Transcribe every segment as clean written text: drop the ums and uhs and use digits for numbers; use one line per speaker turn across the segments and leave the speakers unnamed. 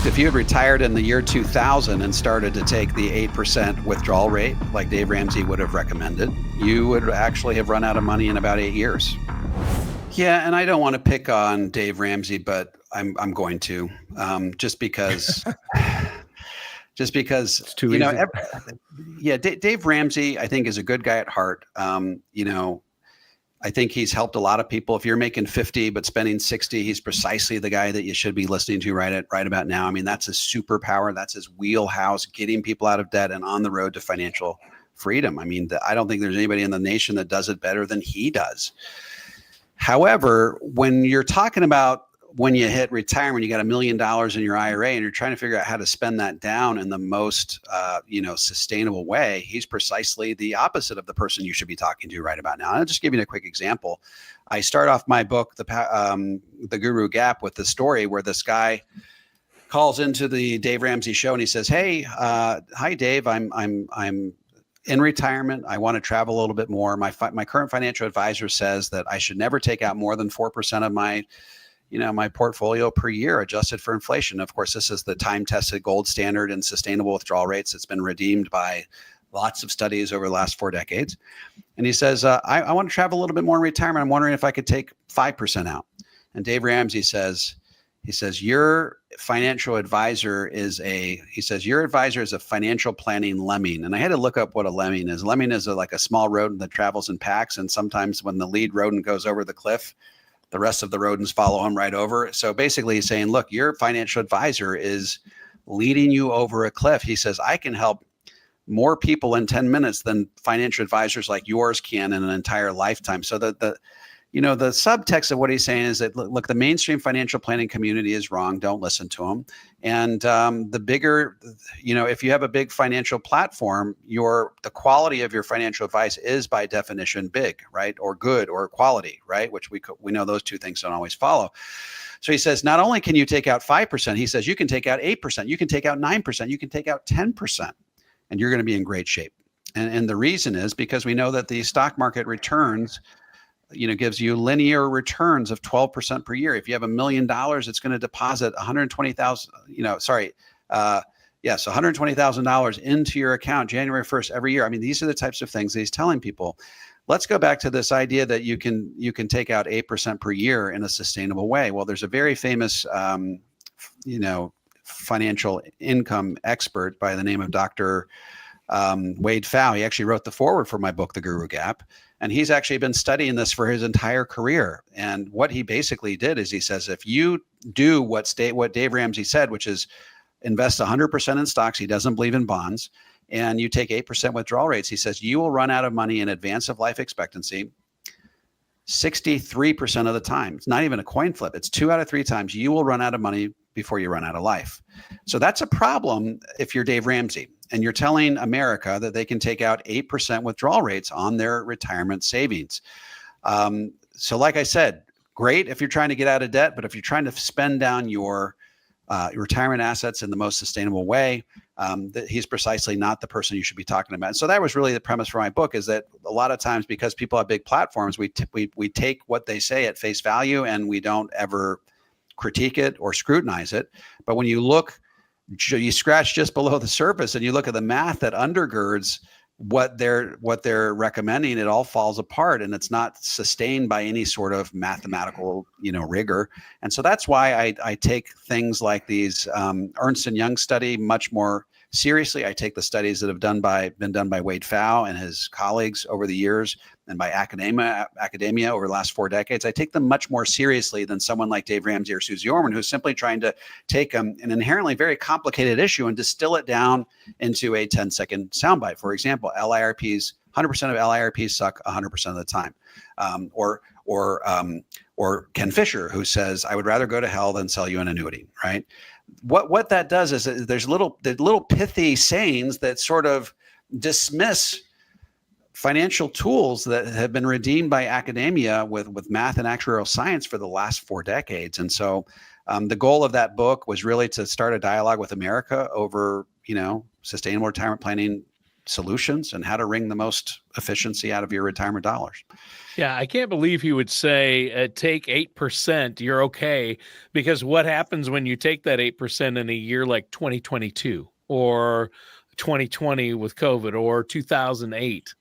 If you had retired in the year 2000 and started to take the 8% withdrawal rate, like Dave Ramsey would have recommended, you would actually have run out of money in about 8 years. Yeah, and I don't want to pick on Dave Ramsey, but I'm going to, just because
It's too easy.
Dave Ramsey, I think, is a good guy at heart. I think he's helped a lot of people. If you're making 50 but spending 60, he's precisely the guy that you should be listening to right about now. I mean, that's his superpower. That's his wheelhouse, getting people out of debt and on the road to financial freedom. I mean, I don't think there's anybody in the nation that does it better than he does. However, when you're talking about when you hit retirement, you got $1 million in your IRA and you're trying to figure out how to spend that down in the most, sustainable way, he's precisely the opposite of the person you should be talking to right about now. I'll just give you a quick example. I start off my book, The Guru Gap, with the story where this guy calls into the Dave Ramsey show and he says, "Hey, hi Dave, I'm in retirement. I want to travel a little bit more. My current financial advisor says that I should never take out more than 4% of my portfolio per year adjusted for inflation." Of course, this is the time-tested gold standard in sustainable withdrawal rates. It's been redeemed by lots of studies over the last 4 decades. And he says, I want to travel a little bit more in retirement. I'm wondering if I could take 5% out. And Dave Ramsey says, your financial advisor is a financial planning lemming. And I had to look up what a lemming is. Lemming is like a small rodent that travels in packs. And sometimes when the lead rodent goes over the cliff, the rest of the rodents follow him right over. So basically he's saying, look, your financial advisor is leading you over a cliff. He says, I can help more people in 10 minutes than financial advisors like yours can in an entire lifetime. So the subtext of what he's saying is that, look, the mainstream financial planning community is wrong. Don't listen to them. And if you have a big financial platform, the quality of your financial advice is by definition big, right? Or good or quality, right? Which we know those two things don't always follow. So he says, not only can you take out 5%, he says you can take out 8%, you can take out 9%, you can take out 10%, and you're going to be in great shape. And the reason is because we know that the stock market returns gives you linear returns of 12% per year. If you have $1 million, it's going to deposit $120,000 into your account January 1st every year. I mean, these are the types of things that he's telling people. Let's go back to this idea that you can take out 8% per year in a sustainable way. Well, there's a very famous, financial income expert by the name of Dr. Wade Pfau. He actually wrote the foreword for my book, The Guru Gap. And he's actually been studying this for his entire career. And what he basically did is he says, if you do what Dave Ramsey said, which is invest 100% in stocks, he doesn't believe in bonds, and you take 8% withdrawal rates, he says you will run out of money in advance of life expectancy 63% of the time. It's not even a coin flip. It's 2 out of 3 times you will run out of money before you run out of life. So that's a problem if you're Dave Ramsey and you're telling America that they can take out 8% withdrawal rates on their retirement savings. So like I said, great if you're trying to get out of debt, but if you're trying to spend down your retirement assets in the most sustainable way, he's precisely not the person you should be talking about. And so that was really the premise for my book, is that a lot of times, because people have big platforms, we take what they say at face value and we don't ever critique it or scrutinize it. But when you scratch just below the surface and you look at the math that undergirds what they're recommending, it all falls apart and it's not sustained by any sort of mathematical, rigor. And so that's why I take things like these Ernst & Young study much more seriously. I take the studies that have been done by Wade Pfau and his colleagues over the years and by academia over the last 4 decades. I take them much more seriously than someone like Dave Ramsey or Susie Orman, who's simply trying to take an inherently very complicated issue and distill it down into a 10-second soundbite. For example, 100% of LIRPs suck 100% of the time. Or Ken Fisher, who says, I would rather go to hell than sell you an annuity, right? What that does is there's little pithy sayings that sort of dismiss financial tools that have been redeemed by academia with math and actuarial science for the last 4 decades. And so the goal of that book was really to start a dialogue with America over, sustainable retirement planning solutions and how to wring the most efficiency out of your retirement dollars.
Yeah, I can't believe he would say take 8%, you're okay, because what happens when you take that 8% in a year like 2022 or 2020 with COVID or 2008?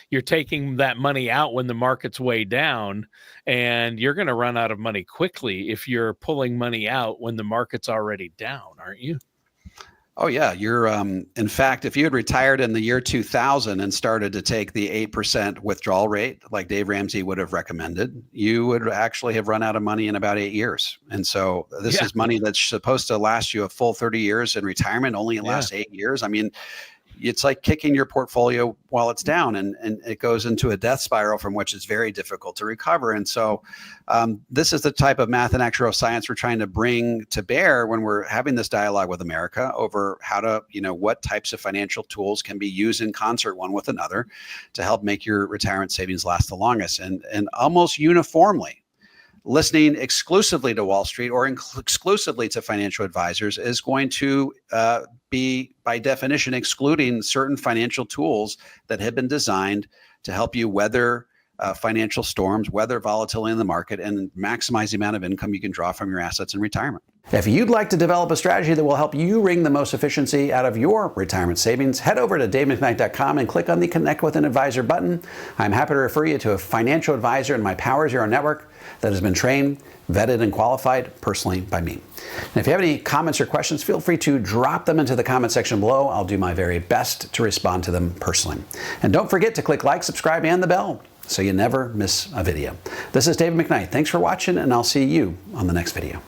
You're taking that money out when the market's way down, and you're going to run out of money quickly if you're pulling money out when the market's already down, aren't you?
Oh yeah, you're in fact, if you had retired in the year 2000 and started to take the 8% withdrawal rate like Dave Ramsey would have recommended, you would actually have run out of money in about 8 years. And so this is money that's supposed to last you a full 30 years in retirement, only it lasts 8 years. I mean, it's like kicking your portfolio while it's down, and it goes into a death spiral from which it's very difficult to recover. And so this is the type of math and actuarial science we're trying to bring to bear when we're having this dialogue with America over how to, what types of financial tools can be used in concert one with another to help make your retirement savings last the longest. And almost uniformly, listening exclusively to Wall Street or exclusively to financial advisors is going to be, by definition, excluding certain financial tools that have been designed to help you weather financial storms, weather volatility in the market, and maximize the amount of income you can draw from your assets in retirement. If you'd like to develop a strategy that will help you wring the most efficiency out of your retirement savings, head over to davemcknight.com and click on the Connect with an Advisor button. I'm happy to refer you to a financial advisor in my Power Zero network that has been trained, vetted, and qualified personally by me. And if you have any comments or questions, feel free to drop them into the comment section below. I'll do my very best to respond to them personally. And don't forget to click like, subscribe, and the bell so you never miss a video. This is Dave McKnight. Thanks for watching, and I'll see you on the next video.